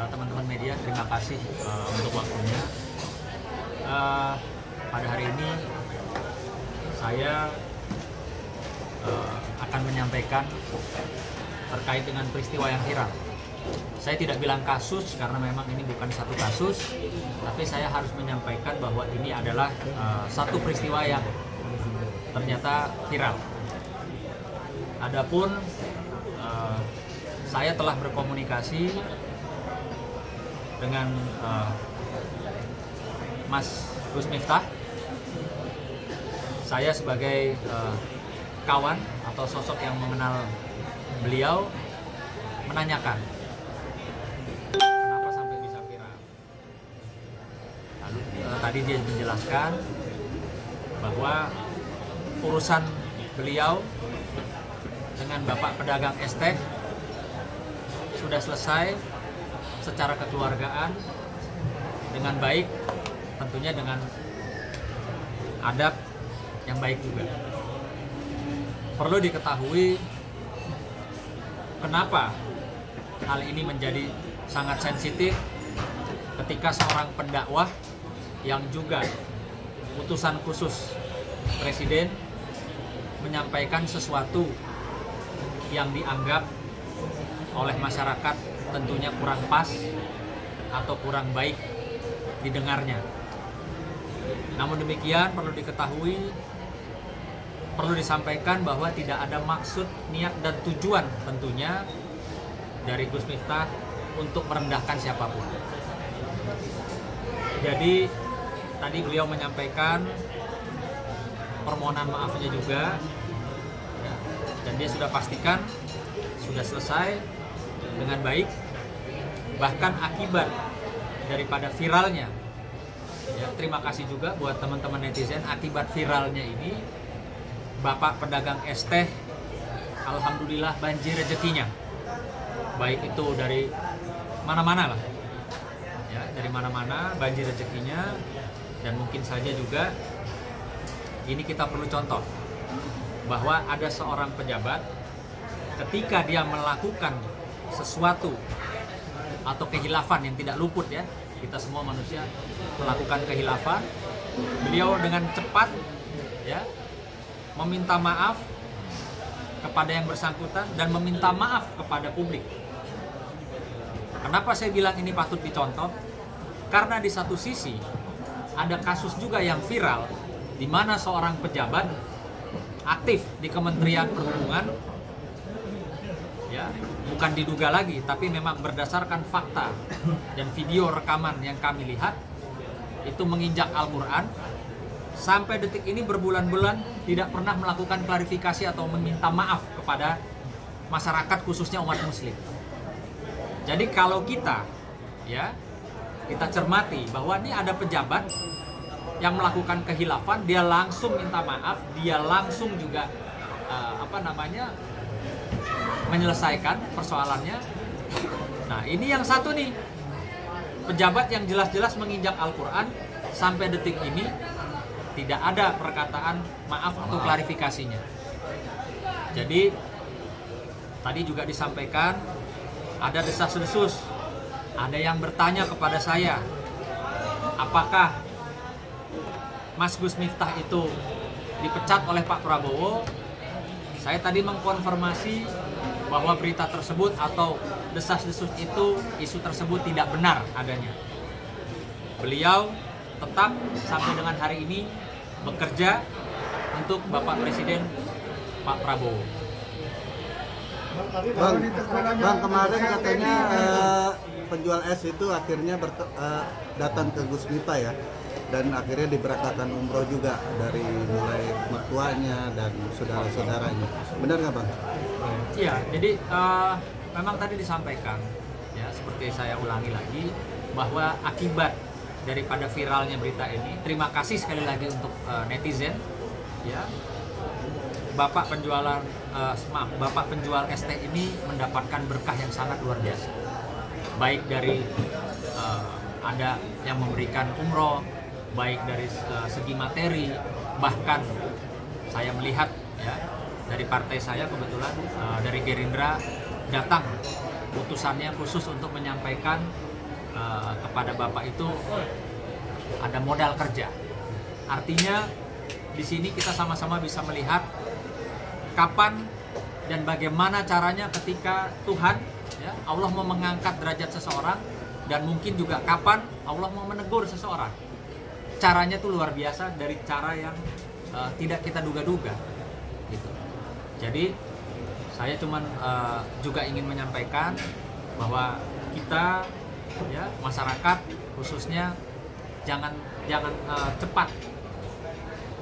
teman-teman media, terima kasih untuk waktunya. Pada hari ini saya akan menyampaikan terkait dengan peristiwa yang viral. Saya tidak bilang kasus karena memang ini bukan satu kasus, tapi saya harus menyampaikan bahwa ini adalah satu peristiwa yang ternyata viral. Adapun saya telah berkomunikasi dengan Mas Gus Miftah. Saya sebagai kawan atau sosok yang mengenal beliau menanyakan kenapa sampai bisa viral. Lalu tadi dia menjelaskan bahwa urusan beliau dengan Bapak pedagang es teh sudah selesai secara kekeluargaan dengan baik, tentunya dengan adab yang baik juga. Perlu diketahui kenapa hal ini menjadi sangat sensitif ketika seorang pendakwah yang juga utusan khusus Presiden menyampaikan sesuatu yang dianggap oleh masyarakat tentunya kurang pas atau kurang baik didengarnya. Namun demikian perlu diketahui, perlu disampaikan bahwa tidak ada maksud, niat, dan tujuan tentunya dari Gus Miftah untuk merendahkan siapapun. Jadi tadi beliau menyampaikan permohonan maafnya juga, ya, dan dia sudah pastikan sudah selesai dengan baik. Bahkan akibat daripada viralnya, ya, terima kasih juga buat teman-teman netizen, akibat viralnya ini Bapak pedagang es teh alhamdulillah banjir rezekinya, baik itu dari mana-mana lah, ya, dari mana-mana banjir rezekinya. Dan mungkin saja juga ini kita perlu contoh bahwa ada seorang pejabat ketika dia melakukan sesuatu atau kehilafan yang tidak luput, ya, kita semua manusia melakukan kehilafan, beliau dengan cepat, ya, meminta maaf kepada yang bersangkutan dan meminta maaf kepada publik. Kenapa saya bilang ini patut dicontoh? Karena di satu sisi ada kasus juga yang viral di mana seorang pejabat aktif di Kementerian Perhubungan, ya, bukan diduga lagi, tapi memang berdasarkan fakta dan video rekaman yang kami lihat itu menginjak Al-Quran. Sampai detik ini berbulan-bulan tidak pernah melakukan klarifikasi atau meminta maaf kepada masyarakat, khususnya umat muslim. Jadi kalau kita, ya, kita cermati bahwa ini ada pejabat yang melakukan kehilafan, dia langsung minta maaf, dia langsung juga menyelesaikan persoalannya. Nah, ini yang satu nih, pejabat yang jelas-jelas menginjak Al-Quran, sampai detik ini tidak ada perkataan maaf atau klarifikasinya. Jadi tadi juga disampaikan ada desas-desus, ada yang bertanya kepada saya, apakah Mas Gus Miftah itu dipecat oleh Pak Prabowo? Saya tadi mengkonfirmasi bahwa berita tersebut atau desas-desus itu, isu tersebut tidak benar adanya. Beliau tetap sampai dengan hari ini bekerja untuk Bapak Presiden Pak Prabowo. Bang, kemarin katanya penjual es itu akhirnya datang ke Gus Miftah, ya, dan akhirnya diberangkatkan umroh juga dari mulai mertuanya dan saudara-saudaranya. Benar nggak, Bang? Iya, jadi memang tadi disampaikan, ya, seperti saya ulangi lagi bahwa akibat daripada viralnya berita ini, terima kasih sekali lagi untuk netizen, ya, Bapak penjual es teh ini mendapatkan berkah yang sangat luar biasa. Baik dari ada yang memberikan umroh, baik dari segi materi, bahkan saya melihat, ya, dari partai saya kebetulan dari Gerindra datang utusannya khusus untuk menyampaikan kepada Bapak itu ada modal kerja. Artinya di sini kita sama-sama bisa melihat kapan dan bagaimana caranya ketika Tuhan, ya, Allah mau mengangkat derajat seseorang, dan mungkin juga kapan Allah mau menegur seseorang. Caranya tuh luar biasa, dari cara yang tidak kita duga-duga gitu. Jadi saya cuman juga ingin menyampaikan bahwa kita, ya, masyarakat khususnya jangan cepat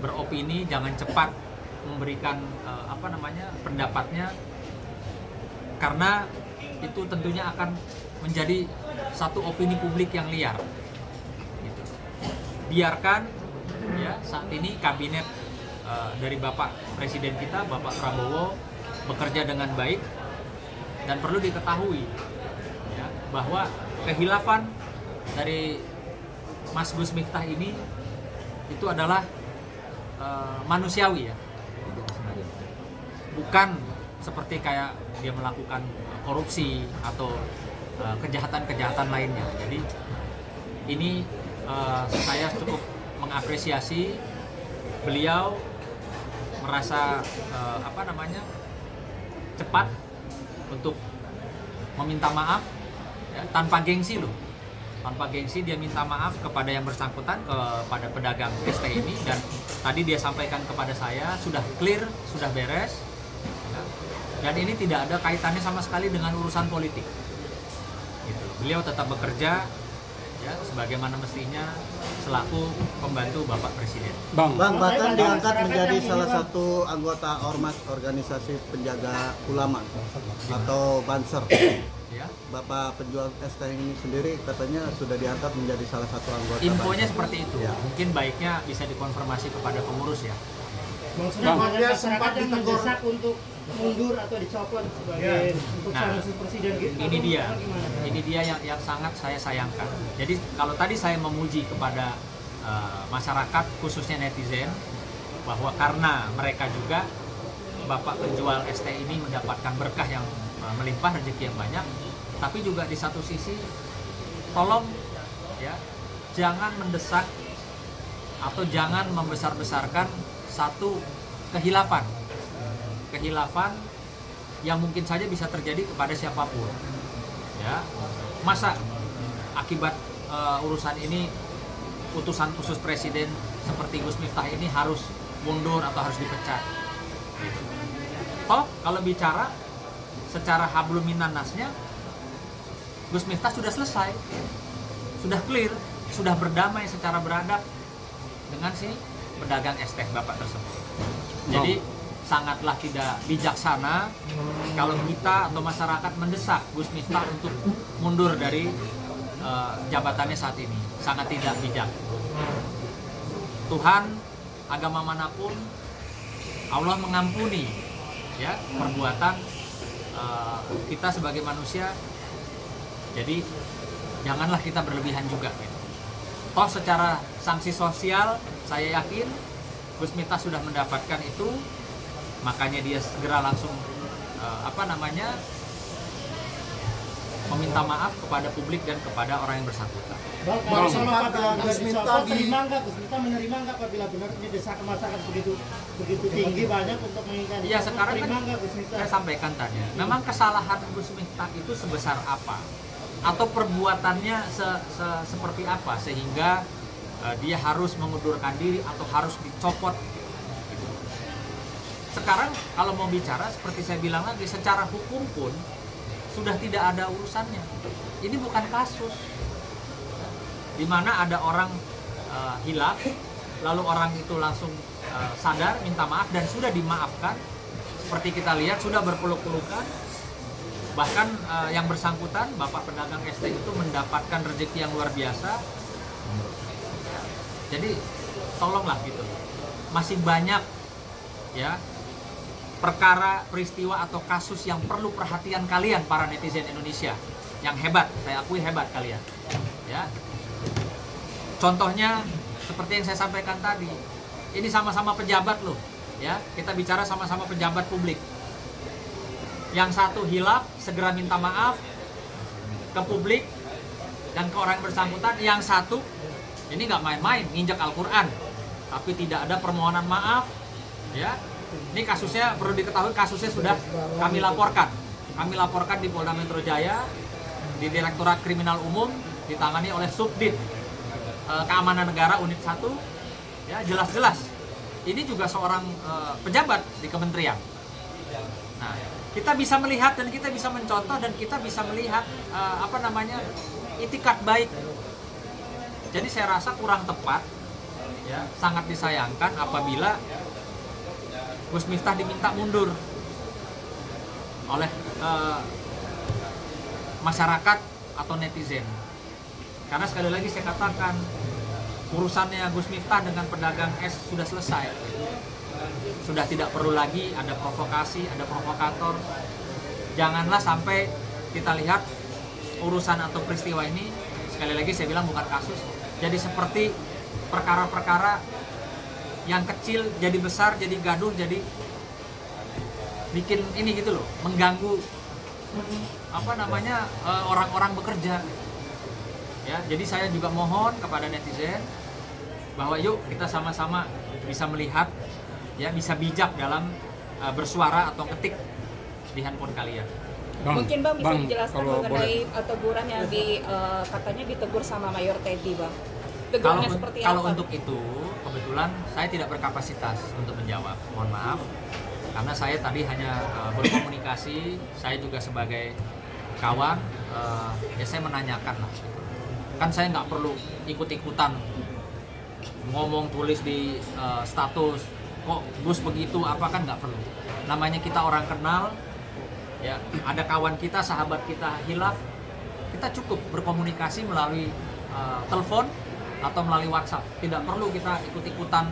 beropini, jangan cepat memberikan pendapatnya, karena itu tentunya akan menjadi satu opini publik yang liar gitu. Biarkan, ya, saat ini kabinet dari Bapak Presiden kita, Bapak Prabowo, bekerja dengan baik, dan perlu diketahui, ya, bahwa kehilafan dari Mas Gus Miftah ini itu adalah manusiawi, ya, bukan seperti kayak dia melakukan korupsi atau kejahatan-kejahatan lainnya. Jadi ini saya cukup mengapresiasi beliau merasa cepat untuk meminta maaf, ya, tanpa gengsi loh. Tanpa gengsi dia minta maaf kepada yang bersangkutan, kepada pedagang ST ini, dan tadi dia sampaikan kepada saya sudah clear, sudah beres, ya. Dan ini tidak ada kaitannya sama sekali dengan urusan politik gitu. Beliau tetap bekerja, ya, sebagaimana mestinya selaku pembantu Bapak Presiden. Bang bahkan diangkat menjadi salah satu anggota ormas organisasi penjaga ulama atau Banser. Ya. Bapak penjual ST ini sendiri katanya sudah diangkat menjadi salah satu anggota. Infonya Banser. seperti itu. Ya. Mungkin baiknya bisa dikonfirmasi kepada pengurus, ya. Bang, dia sempat ditegur untuk mundur atau dicopot sebagai untuk sanksi presiden gitu. Ini dia yang sangat saya sayangkan. Jadi kalau tadi saya memuji kepada masyarakat khususnya netizen bahwa karena mereka juga Bapak penjual ST ini mendapatkan berkah yang melimpah, rezeki yang banyak, tapi juga di satu sisi tolong, ya, jangan mendesak atau jangan membesar-besarkan satu kehilafan yang mungkin saja bisa terjadi kepada siapapun, ya. Masa akibat urusan ini utusan khusus presiden seperti Gus Miftah ini harus mundur atau harus dipecat gitu. Toh kalau bicara secara hablum minan nasnya, Gus Miftah sudah selesai, sudah clear, sudah berdamai secara beradab dengan si pedagang es teh Bapak tersebut. Jadi sangatlah tidak bijaksana kalau kita atau masyarakat mendesak Gus Miftah untuk mundur dari jabatannya saat ini. Sangat tidak bijak. Tuhan, agama manapun, Allah mengampuni, ya, perbuatan kita sebagai manusia. Jadi janganlah kita berlebihan juga, gitu. Toh secara sanksi sosial saya yakin Gus Miftah sudah mendapatkan itu, makanya dia segera langsung meminta maaf kepada publik dan kepada orang yang bersangkutan. Bang, sama Gus Miftah Gus Miftah menerima nggak apabila benar desakan masyarakat begitu tinggi banyak untuk menginginkan? Iya, sekarang kan Gus Miftah, saya sampaikan tadi, memang kesalahan Gus Miftah itu sebesar apa atau perbuatannya seperti apa sehingga dia harus mengundurkan diri atau harus dicopot gitu. Sekarang kalau mau bicara seperti saya bilang lagi, secara hukum pun sudah tidak ada urusannya. Ini bukan kasus di mana ada orang hilaf, lalu orang itu langsung sadar, minta maaf, dan sudah dimaafkan. Seperti kita lihat sudah berpeluk-pelukan. Bahkan yang bersangkutan, Bapak pedagang ST itu mendapatkan rezeki yang luar biasa. Jadi tolonglah gitu. Masih banyak, ya, perkara, peristiwa atau kasus yang perlu perhatian kalian para netizen Indonesia yang hebat. Saya akui hebat kalian, ya. Contohnya seperti yang saya sampaikan tadi, ini sama-sama pejabat loh, ya. Kita bicara sama-sama pejabat publik. Yang satu hilaf segera minta maaf ke publik, dan ke orang yang bersangkutan. Yang satu ini nggak main-main, nginjak Al-Quran, tapi tidak ada permohonan maaf, ya. Ini kasusnya perlu diketahui, kasusnya sudah kami laporkan di Polda Metro Jaya, di Direktorat Kriminal Umum, ditangani oleh Subdit Keamanan Negara Unit 1, ya, jelas-jelas. Ini juga seorang pejabat di kementerian. Nah, kita bisa melihat dan kita bisa mencontoh dan kita bisa melihat itikat baik. Jadi saya rasa kurang tepat, ya, sangat disayangkan apabila Gus Miftah diminta mundur oleh masyarakat atau netizen. Karena sekali lagi saya katakan, urusannya Gus Miftah dengan pedagang es sudah selesai. Sudah tidak perlu lagi ada provokasi, ada provokator. Janganlah sampai kita lihat urusan atau peristiwa ini, sekali lagi saya bilang bukan kasus, jadi seperti perkara-perkara yang kecil jadi besar, jadi gaduh, jadi bikin ini gitu loh, mengganggu orang-orang bekerja. Ya, jadi saya juga mohon kepada netizen bahwa yuk kita sama-sama bisa melihat, ya, bisa bijak dalam bersuara atau ketik di handphone kalian. Mungkin Bang bisa dijelaskan mengenai teguran yang katanya ditegur sama Mayor Teddy, Bang. Tegurnya seperti apa? Kalau untuk itu, kebetulan saya tidak berkapasitas untuk menjawab. Mohon maaf, karena saya tadi hanya berkomunikasi. Saya juga sebagai kawan, ya saya menanyakan lah. Kan saya nggak perlu ikut-ikutan ngomong tulis di status kok Gus begitu apa, kan nggak perlu. Namanya kita orang kenal, ya, ada kawan kita, sahabat kita hilaf, kita cukup berkomunikasi melalui telepon atau melalui WhatsApp. Tidak perlu kita ikut-ikutan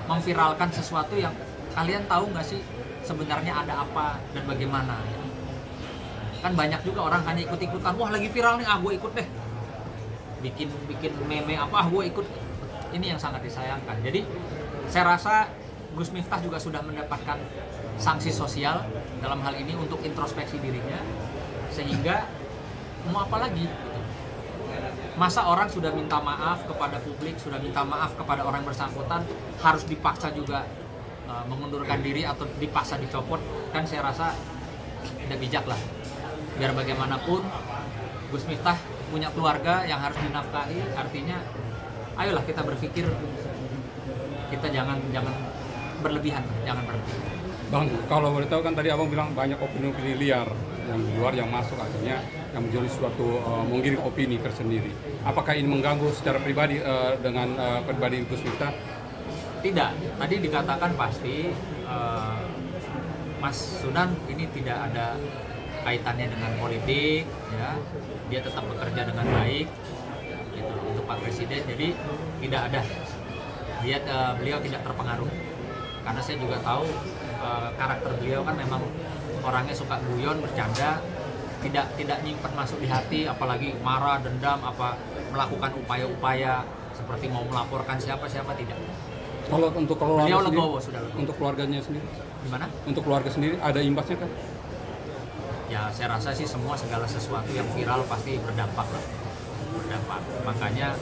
memviralkan sesuatu yang kalian tahu nggak sih sebenarnya ada apa dan bagaimana. Kan banyak juga orang hanya ikut-ikutan, wah lagi viral nih, gue ikut deh, bikin meme apa, gue ikut. Ini yang sangat disayangkan. Jadi saya rasa Gus Miftah juga sudah mendapatkan sanksi sosial dalam hal ini untuk introspeksi dirinya, sehingga mau apa lagi gitu. Masa orang sudah minta maaf kepada publik, sudah minta maaf kepada orang bersangkutan, harus dipaksa juga mengundurkan diri atau dipaksa dicopot? Kan saya rasa tidak bijak lah. Biar bagaimanapun Gus Miftah punya keluarga yang harus dinafkahi, artinya ayolah kita berpikir, kita jangan berlebihan, jangan berlebihan. Bang, kalau boleh tahu kan tadi abang bilang banyak opini-opini liar yang di luar yang masuk, akhirnya yang menjadi suatu menggiring opini tersendiri. Apakah ini mengganggu secara pribadi dengan pribadi Gus Miftah? Tidak. Tadi dikatakan pasti Mas Sunan ini tidak ada kaitannya dengan politik, ya. Dia tetap bekerja dengan baik gitu untuk Pak Presiden. Jadi tidak ada, beliau tidak terpengaruh. Karena saya juga tahu karakter beliau kan memang orangnya suka guyon, bercanda, tidak nyimpen masuk di hati, apalagi marah, dendam, apa melakukan upaya-upaya seperti mau melaporkan siapa-siapa, tidak. Kalau untuk keluarga beliau sendiri, legowo, sudah legowo. Untuk keluarganya sendiri, gimana? Untuk keluarga sendiri ada imbasnya kan? Ya saya rasa sih segala sesuatu yang viral pasti berdampak lah, berdampak. Makanya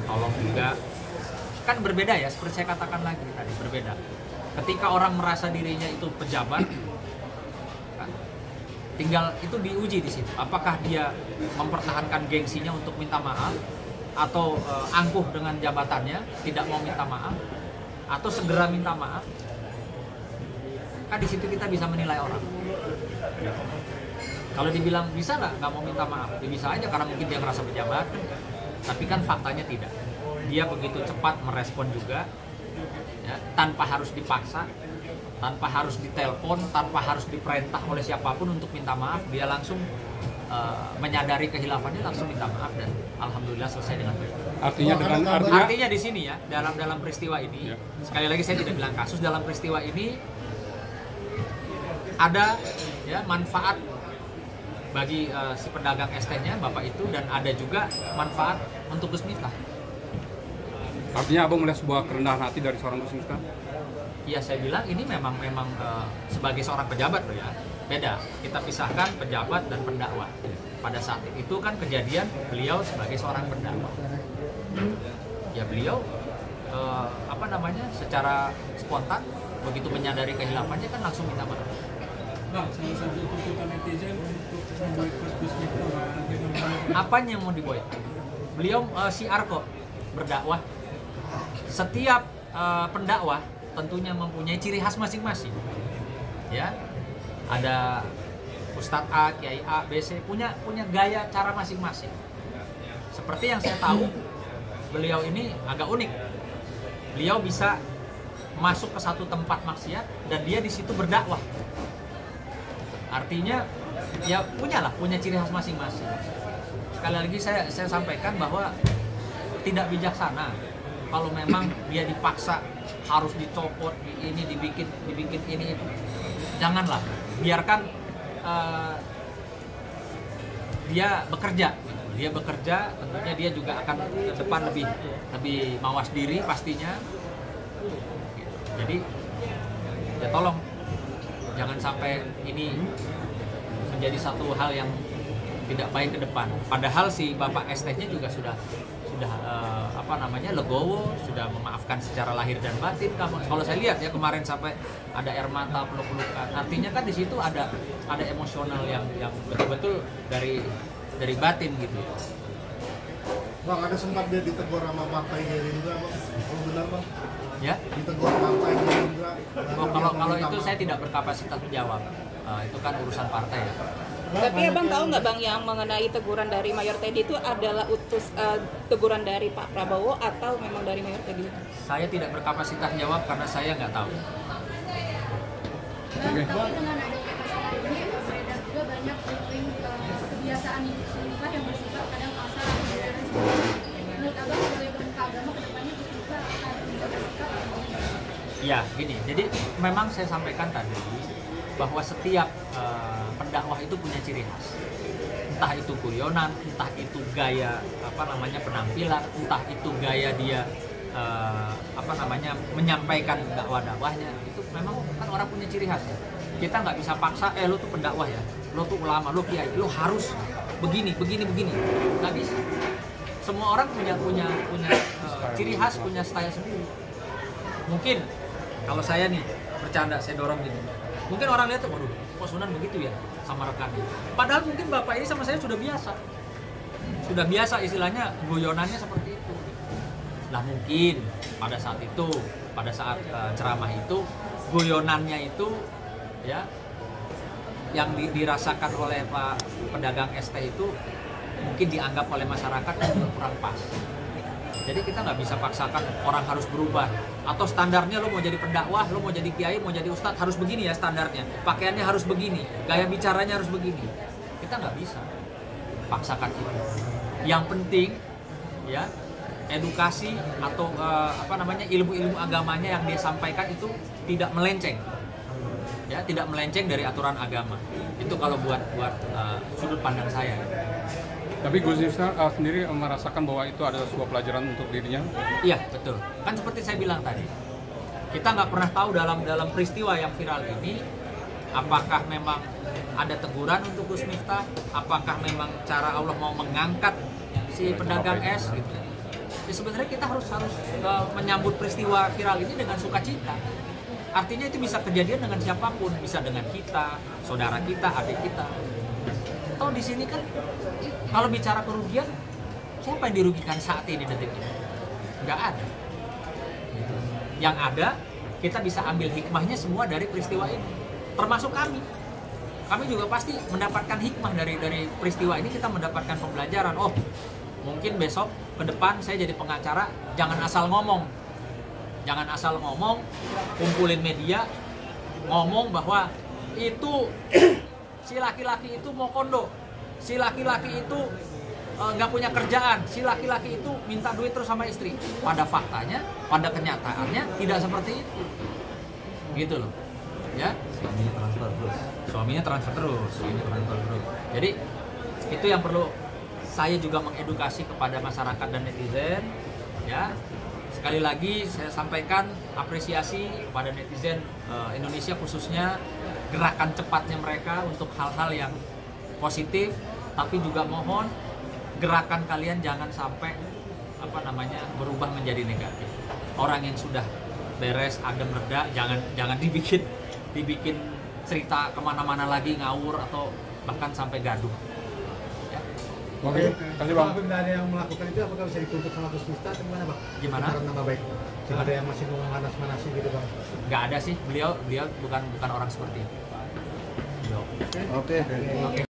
tolong juga, kan berbeda ya, seperti saya katakan lagi tadi, berbeda. Ketika orang merasa dirinya itu pejabat, kan, tinggal itu diuji di situ. Apakah dia mempertahankan gengsinya untuk minta maaf, atau angkuh dengan jabatannya, tidak mau minta maaf, atau segera minta maaf. Kan di situ kita bisa menilai orang. Kalau dibilang bisa nggak mau minta maaf, ya bisa aja karena mungkin dia merasa pejabat. Tapi kan faktanya tidak. Dia begitu cepat merespon juga, ya, tanpa harus dipaksa, tanpa harus ditelepon, tanpa harus diperintah oleh siapapun untuk minta maaf. Dia langsung menyadari kehilafannya, langsung minta maaf, dan alhamdulillah selesai dengan baik. Artinya di sini ya, dalam peristiwa ini, ya. Sekali lagi saya tidak bilang kasus, dalam peristiwa ini ada, ya, manfaat bagi si pedagang es tehnya bapak itu, dan ada juga manfaat untuk Gus Miftah. Artinya abang melihat sebuah kerendahan hati dari seorang Gus Miftah? Iya, saya bilang ini memang sebagai seorang pejabat loh ya, beda. Kita pisahkan pejabat dan pendakwah. pada saat itu kan kejadian beliau sebagai seorang pendakwah. Ya beliau secara spontan begitu menyadari kehilafannya kan langsung minta maaf. Bang, salah satu tuntutan netizen untuk memboikot Gus Miftah. Apanya yang mau diboikot? Beliau syiar kok berdakwah. Setiap pendakwah tentunya mempunyai ciri khas masing-masing. Ya, ada Ustadz A, Kiai A, B, C punya gaya cara masing-masing. Seperti yang saya tahu, beliau ini agak unik. Beliau bisa masuk ke satu tempat maksiat dan dia di situ berdakwah. Artinya ya punya ciri khas masing-masing. Sekali lagi saya sampaikan bahwa tidak bijaksana kalau memang dia dipaksa harus dicopot, ini dibikin ini itu. Janganlah, biarkan dia bekerja. Dia bekerja, tentunya dia juga akan ke depan lebih mawas diri pastinya. Jadi ya tolong jangan sampai ini menjadi satu hal yang tidak baik ke depan. Padahal si Bapak ST-nya juga sudah legowo, sudah memaafkan secara lahir dan batin. Kalau saya lihat ya kemarin sampai ada air mata, peluk-pelukan. Artinya kan di situ ada emosional yang betul-betul dari batin gitu. Bang, ada sempat dia ditegur sama partai Gerindra, Bang? Kalau benar, Bang? Ya? Ditegur partai Gerindra. Kalau itu saya tidak berkapasitas menjawab. Itu kan urusan partai ya. Tapi abang tahu nggak bang yang mengenai teguran dari Mayor Teddy itu adalah teguran dari Pak Prabowo atau memang dari Mayor Teddy? Saya tidak berkapasitas jawab karena saya nggak tahu. Dengan adanya masalah ini beredar juga banyak kebiasaan Gus Miftah yang bersifat kadang kasar. Menurut abang sebagai pemuka agama kedepannya Gus Miftah akan menjaga sikap? Ya, gini. Jadi memang saya sampaikan tadi bahwa setiap pendakwah itu punya ciri khas. Entah itu guyonan, entah itu gaya penampilan, entah itu gaya dia menyampaikan dakwah-dakwahnya. Itu memang kan orang punya ciri khas. Kita nggak bisa paksa, lo tuh pendakwah ya, lo tuh ulama, lo kiai, lo harus begini. Nggak bisa. Semua orang punya ciri khas, punya style sendiri. Mungkin kalau saya nih bercanda, saya dorong gini. Mungkin orang lihat tuh, waduh, kok Sunan begitu ya sama rekannya. Padahal mungkin bapak ini sama saya sudah biasa istilahnya guyonannya seperti itu. Lah mungkin pada saat ceramah itu guyonannya itu ya yang dirasakan oleh Pak pedagang ST itu mungkin dianggap oleh masyarakat kurang pas. Jadi kita nggak bisa paksakan orang harus berubah. Atau standarnya lo mau jadi pendakwah, lo mau jadi kiai, mau jadi ustadz harus begini ya standarnya. Pakaiannya harus begini, gaya bicaranya harus begini. Kita nggak bisa paksakan itu. Yang penting ya edukasi atau ilmu-ilmu agamanya yang dia sampaikan itu tidak melenceng. Ya, tidak melenceng dari aturan agama. Itu kalau buat sudut pandang saya. Tapi Gus Miftah sendiri merasakan bahwa itu adalah sebuah pelajaran untuk dirinya? Iya, betul. Kan seperti saya bilang tadi, kita nggak pernah tahu dalam peristiwa yang viral ini, apakah memang ada teguran untuk Gus Miftah, apakah memang cara Allah mau mengangkat si pedagang es gitu. Ya, sebenarnya kita harus menyambut peristiwa viral ini dengan sukacita. Artinya itu bisa kejadian dengan siapapun, bisa dengan kita, saudara kita, adik kita. Atau di sini kan kalau bicara kerugian, siapa yang dirugikan saat ini detik ini? Nggak ada. Yang ada, kita bisa ambil hikmahnya semua dari peristiwa ini. Termasuk kami. Kami juga pasti mendapatkan hikmah dari peristiwa ini, kita mendapatkan pembelajaran. Oh, mungkin besok ke depan saya jadi pengacara, jangan asal ngomong. Jangan asal ngomong, kumpulin media, ngomong bahwa itu si laki-laki itu mau kondo, si laki-laki itu nggak punya kerjaan, si laki-laki itu minta duit terus sama istri. Pada faktanya, pada kenyataannya tidak seperti itu, gitu loh, ya. Suaminya transfer terus. Jadi itu yang perlu saya juga mengedukasi kepada masyarakat dan netizen, ya. Sekali lagi saya sampaikan apresiasi kepada netizen Indonesia khususnya gerakan cepatnya mereka untuk hal-hal yang positif, tapi juga mohon gerakan kalian jangan sampai berubah menjadi negatif. Orang yang sudah beres, adem, reda, jangan dibikin cerita kemana-mana lagi, ngawur atau bahkan sampai gaduh. Ya. Oke, kasih Bang. Apabila ada yang melakukan itu, apakah bisa dituntut sama Gus Miftah atau gimana Bang? Gimana? Cara nama baik. Jika ada yang masih mau memanas-manasi gitu Bang. Nggak ada sih, beliau bukan orang seperti itu. Oke.